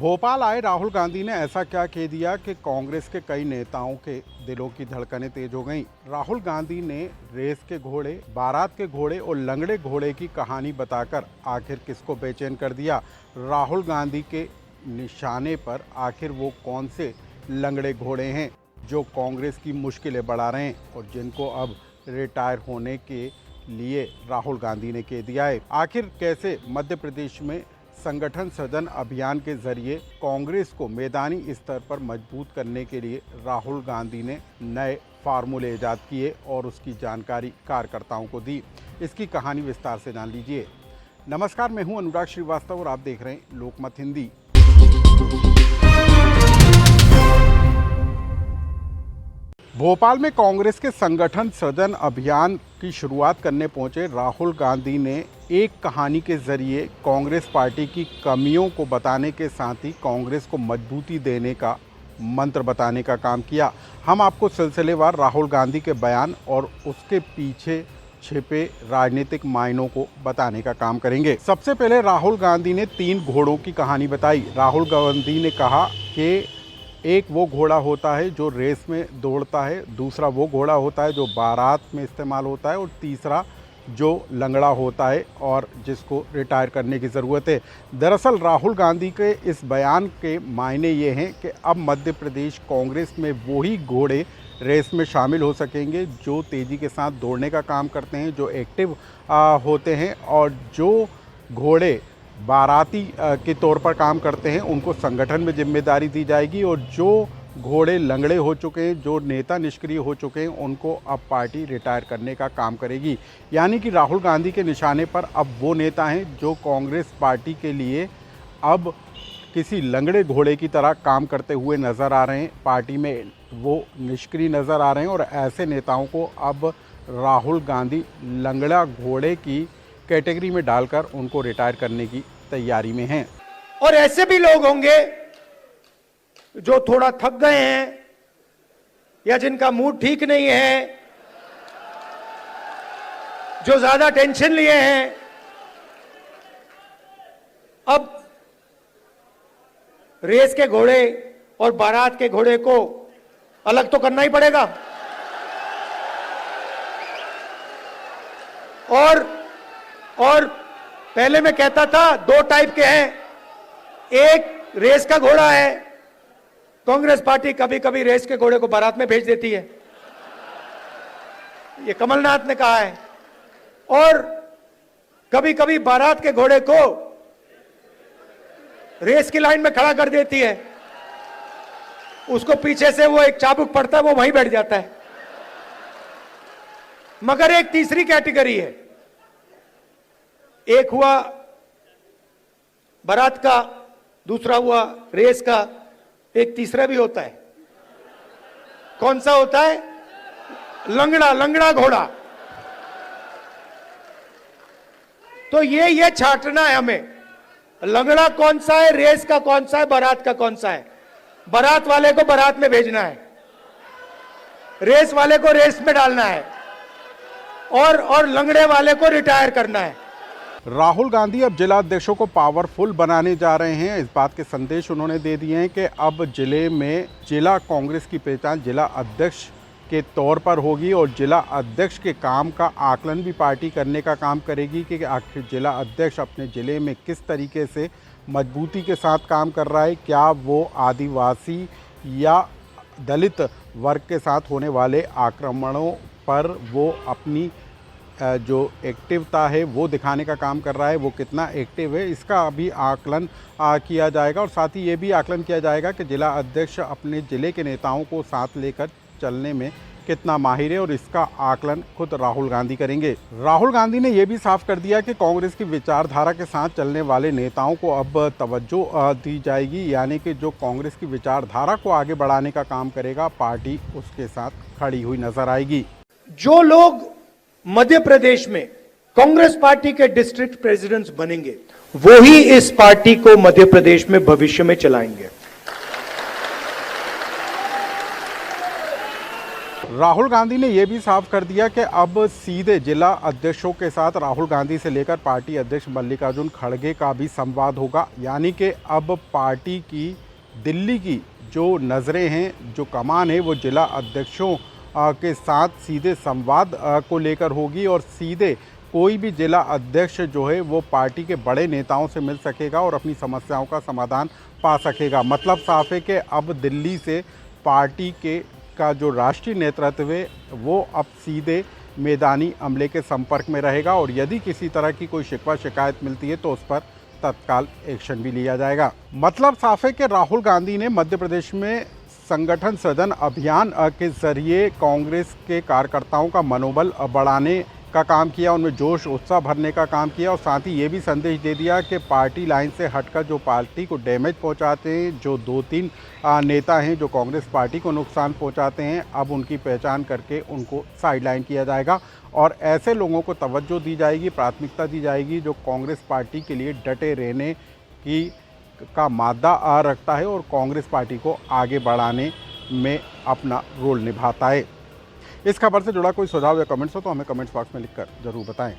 भोपाल आए राहुल गांधी ने ऐसा क्या कह दिया कि कांग्रेस के कई नेताओं के दिलों की धड़कनें तेज हो गईं। राहुल गांधी ने रेस के घोड़े, बारात के घोड़े और लंगड़े घोड़े की कहानी बताकर आखिर किसको बेचैन कर दिया। राहुल गांधी के निशाने पर आखिर वो कौन से लंगड़े घोड़े हैं जो कांग्रेस की मुश्किलें बढ़ा रहे हैं और जिनको अब रिटायर होने के लिए राहुल गांधी ने कह दिया है। आखिर कैसे मध्य प्रदेश में संगठन सृजन अभियान के जरिए कांग्रेस को मैदानी स्तर पर मजबूत करने के लिए राहुल गांधी ने नए फार्मूले ईजाद किए और उसकी जानकारी कार्यकर्ताओं को दी। इसकी कहानी विस्तार से जान लीजिए। नमस्कार, मैं हूं अनुराग श्रीवास्तव और आप देख रहे हैं लोकमत हिंदी। भोपाल में कांग्रेस के संगठन सृजन अभियान की शुरुआत करने पहुंचे राहुल गांधी ने एक कहानी के जरिए कांग्रेस पार्टी की कमियों को बताने के साथ ही कांग्रेस को मजबूती देने का मंत्र बताने का काम किया। हम आपको सिलसिलेवार राहुल गांधी के बयान और उसके पीछे छिपे राजनीतिक मायनों को बताने का काम करेंगे। सबसे पहले राहुल गांधी ने 3 घोड़ों की कहानी बताई। राहुल गांधी ने कहा कि एक वो घोड़ा होता है जो रेस में दौड़ता है, दूसरा वो घोड़ा होता है जो बारात में इस्तेमाल होता है और तीसरा जो लंगड़ा होता है और जिसको रिटायर करने की ज़रूरत है। दरअसल राहुल गांधी के इस बयान के मायने ये हैं कि अब मध्य प्रदेश कांग्रेस में वही घोड़े रेस में शामिल हो सकेंगे जो तेज़ी के साथ दौड़ने का काम करते हैं, जो एक्टिव होते हैं, और जो घोड़े बाराती के तौर पर काम करते हैं उनको संगठन में जिम्मेदारी दी जाएगी और जो घोड़े लंगड़े हो चुके हैं, जो नेता निष्क्रिय हो चुके हैं, उनको अब पार्टी रिटायर करने का काम करेगी। यानी कि राहुल गांधी के निशाने पर अब वो नेता हैं जो कांग्रेस पार्टी के लिए अब किसी लंगड़े घोड़े की तरह काम करते हुए नज़र आ रहे हैं। पार्टी में वो निष्क्रिय नज़र आ रहे हैं और ऐसे नेताओं को अब राहुल गांधी लंगड़ा घोड़े की कैटेगरी में डालकर उनको रिटायर करने की तैयारी में हैं। और ऐसे भी लोग होंगे जो थोड़ा थक गए हैं या जिनका मूड ठीक नहीं है, जो ज्यादा टेंशन लिए हैं। अब रेस के घोड़े और बारात के घोड़े को अलग तो करना ही पड़ेगा। और पहले मैं कहता था 2 टाइप के हैं। एक रेस का घोड़ा है, कांग्रेस पार्टी कभी कभी रेस के घोड़े को बारात में भेज देती है, ये कमलनाथ ने कहा है। और कभी कभी बारात के घोड़े को रेस की लाइन में खड़ा कर देती है, उसको पीछे से वो एक चाबुक पड़ता है, वो वहीं बैठ जाता है। मगर एक तीसरी कैटेगरी है। एक हुआ बारात का, दूसरा हुआ रेस का, एक तीसरा भी होता है। कौन सा होता है? लंगड़ा घोड़ा। तो ये छांटना है हमें, लंगड़ा कौन सा है, रेस का कौन सा है, बारात का कौन सा है। बारात वाले को बारात में भेजना है, रेस वाले को रेस में डालना है और लंगड़े वाले को रिटायर करना है। राहुल गांधी अब जिला अध्यक्षों को पावरफुल बनाने जा रहे हैं। इस बात के संदेश उन्होंने दे दिए हैं कि अब जिले में जिला कांग्रेस की पहचान जिला अध्यक्ष के तौर पर होगी और जिला अध्यक्ष के काम का आकलन भी पार्टी करने का काम करेगी कि आखिर जिला अध्यक्ष अपने ज़िले में किस तरीके से मजबूती के साथ काम कर रहा है। क्या वो आदिवासी या दलित वर्ग के साथ होने वाले आक्रमणों पर वो अपनी जो एक्टिवता है वो दिखाने का काम कर रहा है, वो कितना एक्टिव है, इसका भी आकलन किया जाएगा। और साथ ही ये भी आकलन किया जाएगा कि जिला अध्यक्ष अपने ज़िले के नेताओं को साथ लेकर चलने में कितना माहिर है और इसका आकलन खुद राहुल गांधी करेंगे। राहुल गांधी ने यह भी साफ कर दिया कि कांग्रेस की विचारधारा के साथ चलने वाले नेताओं को अब तवज्जो दी जाएगी, यानी कि जो कांग्रेस की विचारधारा को आगे बढ़ाने का काम करेगा पार्टी उसके साथ खड़ी हुई नजर आएगी। जो लोग मध्य प्रदेश में कांग्रेस पार्टी के डिस्ट्रिक्ट प्रेसिडेंट्स बनेंगे वो ही इस पार्टी को मध्य प्रदेश में भविष्य में चलाएंगे। राहुल गांधी ने यह भी साफ कर दिया कि अब सीधे जिला अध्यक्षों के साथ राहुल गांधी से लेकर पार्टी अध्यक्ष मल्लिकार्जुन खड़गे का भी संवाद होगा। यानी कि अब पार्टी की दिल्ली की जो नज़रें हैं, जो कमान है, वो जिला अध्यक्षों के साथ सीधे संवाद को लेकर होगी और सीधे कोई भी जिला अध्यक्ष जो है वो पार्टी के बड़े नेताओं से मिल सकेगा और अपनी समस्याओं का समाधान पा सकेगा। मतलब साफ है कि अब दिल्ली से पार्टी का जो राष्ट्रीय नेतृत्व है वो अब सीधे मैदानी अमले के संपर्क में रहेगा और यदि किसी तरह की कोई शिकवा शिकायत मिलती है तो उस पर तत्काल एक्शन भी लिया जाएगा। मतलब साफ है कि राहुल गांधी ने मध्य प्रदेश में संगठन सृजन अभियान के जरिए कांग्रेस के कार्यकर्ताओं का मनोबल बढ़ाने का काम किया, उनमें जोश उत्साह भरने का काम किया और साथ ही ये भी संदेश दे दिया कि पार्टी लाइन से हटकर जो पार्टी को डैमेज पहुंचाते हैं, जो 2-3 नेता हैं जो कांग्रेस पार्टी को नुकसान पहुंचाते हैं, अब उनकी पहचान करके उनको साइडलाइन किया जाएगा और ऐसे लोगों को तवज्जो दी जाएगी, प्राथमिकता दी जाएगी जो कांग्रेस पार्टी के लिए डटे रहने की का मादा रखता है और कांग्रेस पार्टी को आगे बढ़ाने में अपना रोल निभाता है। इस खबर से जुड़ा कोई सुझाव या कमेंट्स हो तो हमें कमेंट्स बॉक्स में लिखकर ज़रूर बताएं।